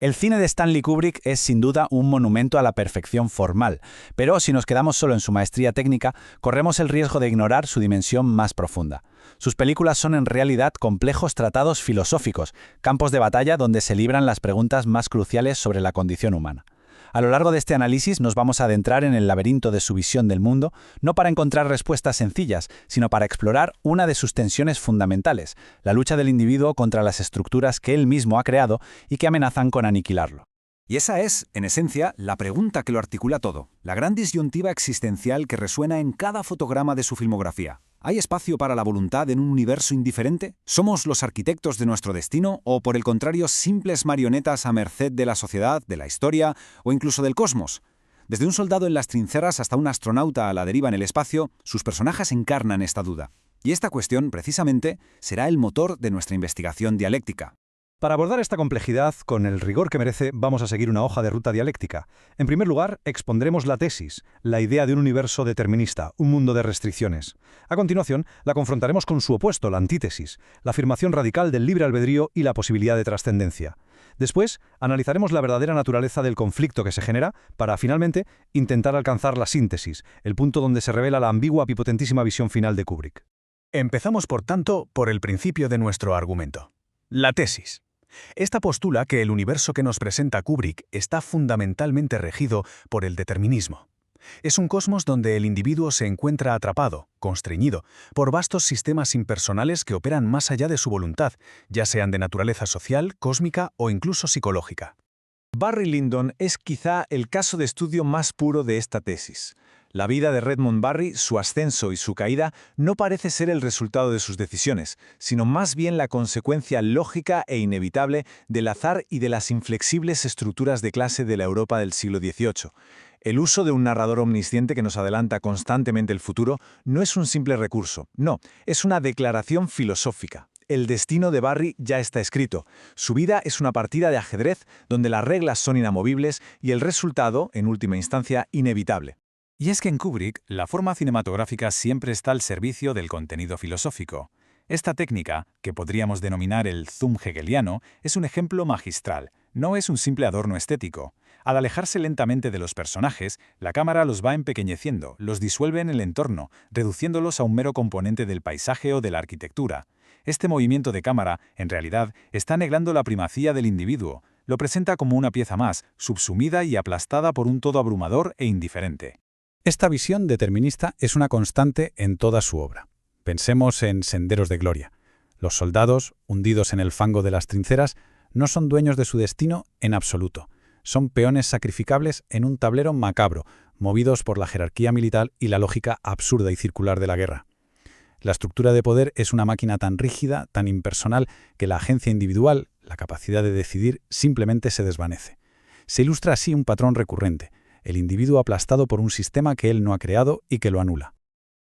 El cine de Stanley Kubrick es sin duda un monumento a la perfección formal, pero si nos quedamos solo en su maestría técnica, corremos el riesgo de ignorar su dimensión más profunda. Sus películas son en realidad complejos tratados filosóficos, campos de batalla donde se libran las preguntas más cruciales sobre la condición humana. A lo largo de este análisis nos vamos a adentrar en el laberinto de su visión del mundo, no para encontrar respuestas sencillas, sino para explorar una de sus tensiones fundamentales, la lucha del individuo contra las estructuras que él mismo ha creado y que amenazan con aniquilarlo. Y esa es, en esencia, la pregunta que lo articula todo, la gran disyuntiva existencial que resuena en cada fotograma de su filmografía. ¿Hay espacio para la voluntad en un universo indiferente? ¿Somos los arquitectos de nuestro destino o, por el contrario, simples marionetas a merced de la sociedad, de la historia o incluso del cosmos? Desde un soldado en las trincheras hasta un astronauta a la deriva en el espacio, sus personajes encarnan esta duda. Y esta cuestión, precisamente, será el motor de nuestra investigación dialéctica. Para abordar esta complejidad con el rigor que merece, vamos a seguir una hoja de ruta dialéctica. En primer lugar, expondremos la tesis, la idea de un universo determinista, un mundo de restricciones. A continuación, la confrontaremos con su opuesto, la antítesis, la afirmación radical del libre albedrío y la posibilidad de trascendencia. Después, analizaremos la verdadera naturaleza del conflicto que se genera para, finalmente, intentar alcanzar la síntesis, el punto donde se revela la ambigua y potentísima visión final de Kubrick. Empezamos, por tanto, por el principio de nuestro argumento. La tesis. Esta postula que el universo que nos presenta Kubrick está fundamentalmente regido por el determinismo. Es un cosmos donde el individuo se encuentra atrapado, constreñido, por vastos sistemas impersonales que operan más allá de su voluntad, ya sean de naturaleza social, cósmica o incluso psicológica. Barry Lyndon es quizá el caso de estudio más puro de esta tesis. La vida de Redmond Barry, su ascenso y su caída, no parece ser el resultado de sus decisiones, sino más bien la consecuencia lógica e inevitable del azar y de las inflexibles estructuras de clase de la Europa del siglo XVIII. El uso de un narrador omnisciente que nos adelanta constantemente el futuro no es un simple recurso, no, es una declaración filosófica. El destino de Barry ya está escrito. Su vida es una partida de ajedrez donde las reglas son inamovibles y el resultado, en última instancia, inevitable. Y es que en Kubrick, la forma cinematográfica siempre está al servicio del contenido filosófico. Esta técnica, que podríamos denominar el zoom hegeliano, es un ejemplo magistral. No es un simple adorno estético. Al alejarse lentamente de los personajes, la cámara los va empequeñeciendo, los disuelve en el entorno, reduciéndolos a un mero componente del paisaje o de la arquitectura. Este movimiento de cámara, en realidad, está negando la primacía del individuo. Lo presenta como una pieza más, subsumida y aplastada por un todo abrumador e indiferente. Esta visión determinista es una constante en toda su obra. Pensemos en Senderos de Gloria. Los soldados, hundidos en el fango de las trincheras, no son dueños de su destino en absoluto. Son peones sacrificables en un tablero macabro, movidos por la jerarquía militar y la lógica absurda y circular de la guerra. La estructura de poder es una máquina tan rígida, tan impersonal, que la agencia individual, la capacidad de decidir, simplemente se desvanece. Se ilustra así un patrón recurrente: el individuo aplastado por un sistema que él no ha creado y que lo anula.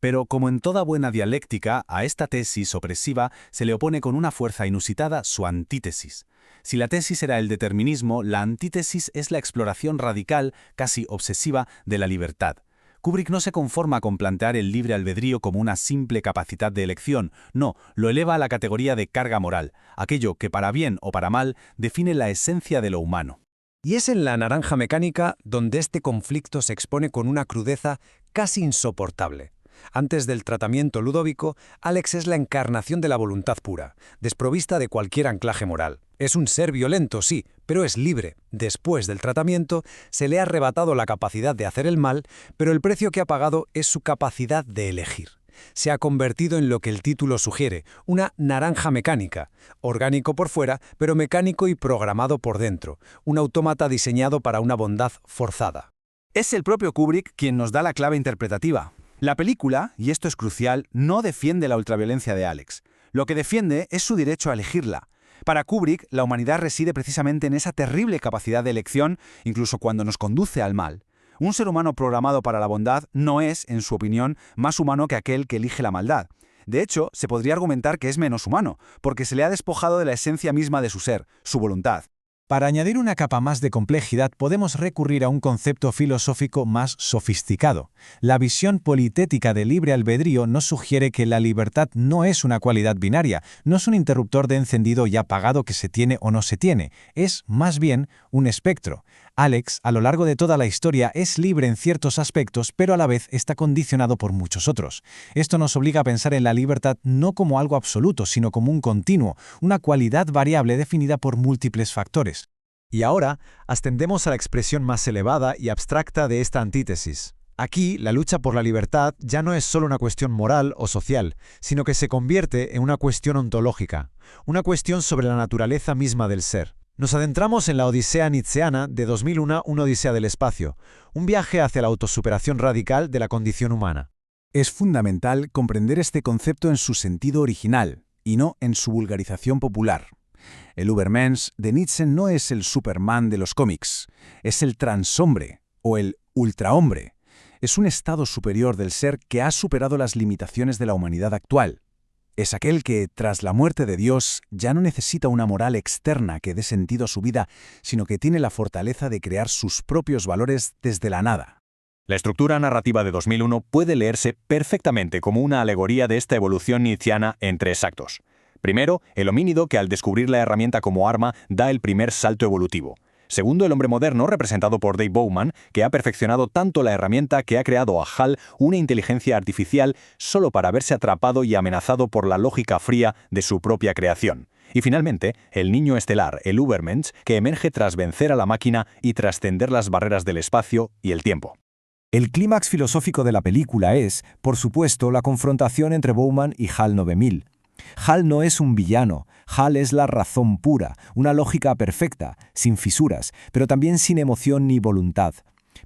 Pero como en toda buena dialéctica, a esta tesis opresiva se le opone con una fuerza inusitada su antítesis. Si la tesis era el determinismo, la antítesis es la exploración radical, casi obsesiva, de la libertad. Kubrick no se conforma con plantear el libre albedrío como una simple capacidad de elección, no, lo eleva a la categoría de carga moral, aquello que para bien o para mal define la esencia de lo humano. Y es en La naranja mecánica donde este conflicto se expone con una crudeza casi insoportable. Antes del tratamiento ludóvico, Alex es la encarnación de la voluntad pura, desprovista de cualquier anclaje moral. Es un ser violento, sí, pero es libre. Después del tratamiento, se le ha arrebatado la capacidad de hacer el mal, pero el precio que ha pagado es su capacidad de elegir. Se ha convertido en lo que el título sugiere, una naranja mecánica, orgánico por fuera, pero mecánico y programado por dentro, un autómata diseñado para una bondad forzada. Es el propio Kubrick quien nos da la clave interpretativa. La película, y esto es crucial, no defiende la ultraviolencia de Alex. Lo que defiende es su derecho a elegirla. Para Kubrick, la humanidad reside precisamente en esa terrible capacidad de elección, incluso cuando nos conduce al mal. Un ser humano programado para la bondad no es, en su opinión, más humano que aquel que elige la maldad. De hecho, se podría argumentar que es menos humano, porque se le ha despojado de la esencia misma de su ser, su voluntad. Para añadir una capa más de complejidad, podemos recurrir a un concepto filosófico más sofisticado. La visión politética del libre albedrío nos sugiere que la libertad no es una cualidad binaria, no es un interruptor de encendido y apagado que se tiene o no se tiene, es más bien un espectro. Alex, a lo largo de toda la historia, es libre en ciertos aspectos, pero a la vez está condicionado por muchos otros. Esto nos obliga a pensar en la libertad no como algo absoluto, sino como un continuo, una cualidad variable definida por múltiples factores. Y ahora ascendemos a la expresión más elevada y abstracta de esta antítesis. Aquí, la lucha por la libertad ya no es solo una cuestión moral o social, sino que se convierte en una cuestión ontológica, una cuestión sobre la naturaleza misma del ser. Nos adentramos en la Odisea Nietzscheana de 2001, una Odisea del espacio, un viaje hacia la autosuperación radical de la condición humana. Es fundamental comprender este concepto en su sentido original, y no en su vulgarización popular. El Übermensch de Nietzsche no es el Superman de los cómics, es el transhombre o el ultrahombre. Es un estado superior del ser que ha superado las limitaciones de la humanidad actual. Es aquel que, tras la muerte de Dios, ya no necesita una moral externa que dé sentido a su vida, sino que tiene la fortaleza de crear sus propios valores desde la nada. La estructura narrativa de 2001 puede leerse perfectamente como una alegoría de esta evolución nietzscheana en 3 actos. Primero, el homínido que al descubrir la herramienta como arma da el primer salto evolutivo. Segundo, el hombre moderno, representado por Dave Bowman, que ha perfeccionado tanto la herramienta que ha creado a HAL una inteligencia artificial solo para verse atrapado y amenazado por la lógica fría de su propia creación. Y finalmente, el niño estelar, el Übermensch, que emerge tras vencer a la máquina y trascender las barreras del espacio y el tiempo. El clímax filosófico de la película es, por supuesto, la confrontación entre Bowman y HAL 9000. HAL no es un villano, HAL es la razón pura, una lógica perfecta, sin fisuras, pero también sin emoción ni voluntad.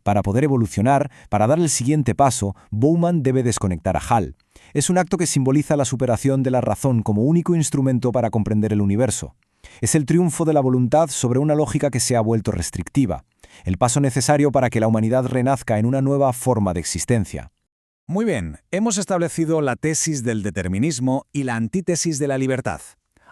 Para poder evolucionar, para dar el siguiente paso, Bowman debe desconectar a HAL. Es un acto que simboliza la superación de la razón como único instrumento para comprender el universo. Es el triunfo de la voluntad sobre una lógica que se ha vuelto restrictiva, el paso necesario para que la humanidad renazca en una nueva forma de existencia. Muy bien, hemos establecido la tesis del determinismo y la antítesis de la libertad.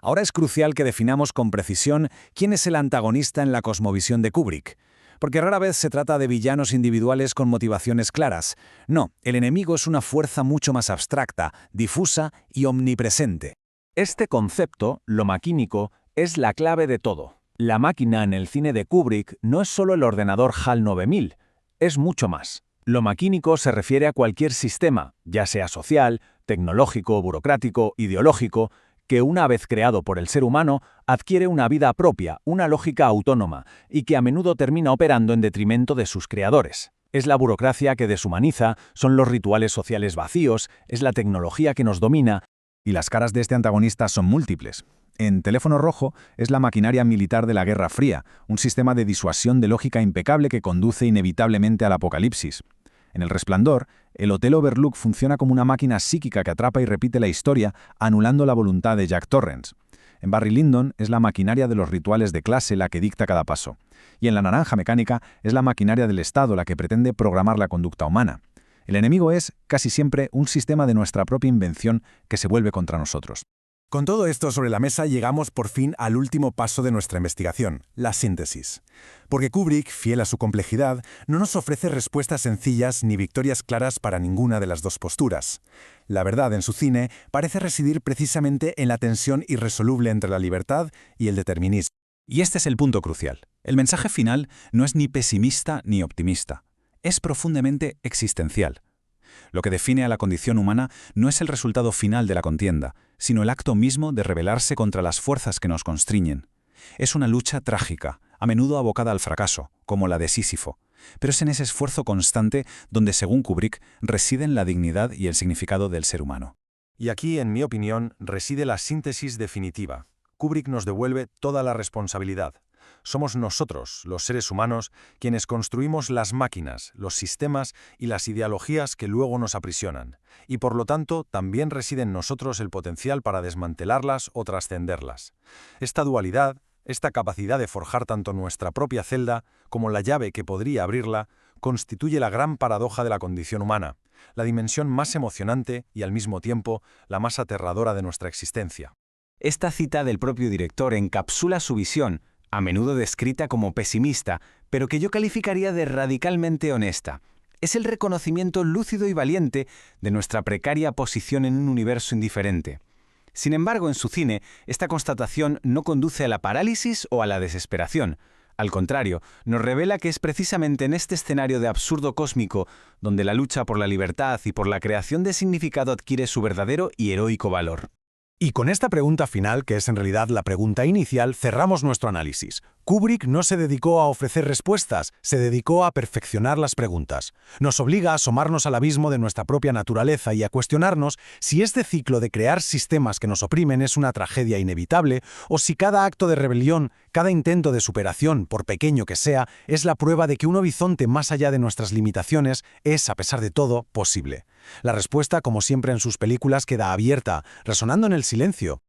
Ahora es crucial que definamos con precisión quién es el antagonista en la cosmovisión de Kubrick, porque rara vez se trata de villanos individuales con motivaciones claras. No, el enemigo es una fuerza mucho más abstracta, difusa y omnipresente. Este concepto, lo maquínico, es la clave de todo. La máquina en el cine de Kubrick no es solo el ordenador HAL 9000, es mucho más. Lo maquínico se refiere a cualquier sistema, ya sea social, tecnológico, burocrático, ideológico, que una vez creado por el ser humano, adquiere una vida propia, una lógica autónoma, y que a menudo termina operando en detrimento de sus creadores. Es la burocracia que deshumaniza, son los rituales sociales vacíos, es la tecnología que nos domina, y las caras de este antagonista son múltiples. En Teléfono Rojo es la maquinaria militar de la Guerra Fría, un sistema de disuasión de lógica impecable que conduce inevitablemente al apocalipsis. En El Resplandor, el Hotel Overlook funciona como una máquina psíquica que atrapa y repite la historia, anulando la voluntad de Jack Torrance. En Barry Lyndon es la maquinaria de los rituales de clase la que dicta cada paso. Y en La Naranja Mecánica es la maquinaria del Estado la que pretende programar la conducta humana. El enemigo es, casi siempre, un sistema de nuestra propia invención que se vuelve contra nosotros. Con todo esto sobre la mesa llegamos por fin al último paso de nuestra investigación, la síntesis. Porque Kubrick, fiel a su complejidad, no nos ofrece respuestas sencillas ni victorias claras para ninguna de las dos posturas. La verdad en su cine parece residir precisamente en la tensión irresoluble entre la libertad y el determinismo. Y este es el punto crucial. El mensaje final no es ni pesimista ni optimista. Es profundamente existencial. Lo que define a la condición humana no es el resultado final de la contienda, sino el acto mismo de rebelarse contra las fuerzas que nos constriñen. Es una lucha trágica, a menudo abocada al fracaso, como la de Sísifo, pero es en ese esfuerzo constante donde, según Kubrick, residen la dignidad y el significado del ser humano. Y aquí, en mi opinión, reside la síntesis definitiva. Kubrick nos devuelve toda la responsabilidad. Somos nosotros, los seres humanos, quienes construimos las máquinas, los sistemas y las ideologías que luego nos aprisionan. Y por lo tanto, también reside en nosotros el potencial para desmantelarlas o trascenderlas. Esta dualidad, esta capacidad de forjar tanto nuestra propia celda como la llave que podría abrirla, constituye la gran paradoja de la condición humana, la dimensión más emocionante y al mismo tiempo la más aterradora de nuestra existencia. Esta cita del propio director encapsula su visión, a menudo descrita como pesimista, pero que yo calificaría de radicalmente honesta. Es el reconocimiento lúcido y valiente de nuestra precaria posición en un universo indiferente. Sin embargo, en su cine, esta constatación no conduce a la parálisis o a la desesperación. Al contrario, nos revela que es precisamente en este escenario de absurdo cósmico donde la lucha por la libertad y por la creación de significado adquiere su verdadero y heroico valor. Y con esta pregunta final, que es en realidad la pregunta inicial, cerramos nuestro análisis. Kubrick no se dedicó a ofrecer respuestas, se dedicó a perfeccionar las preguntas. Nos obliga a asomarnos al abismo de nuestra propia naturaleza y a cuestionarnos si este ciclo de crear sistemas que nos oprimen es una tragedia inevitable o si cada acto de rebelión, cada intento de superación, por pequeño que sea, es la prueba de que un horizonte más allá de nuestras limitaciones es, a pesar de todo, posible. La respuesta, como siempre en sus películas, queda abierta, resonando en el silencio,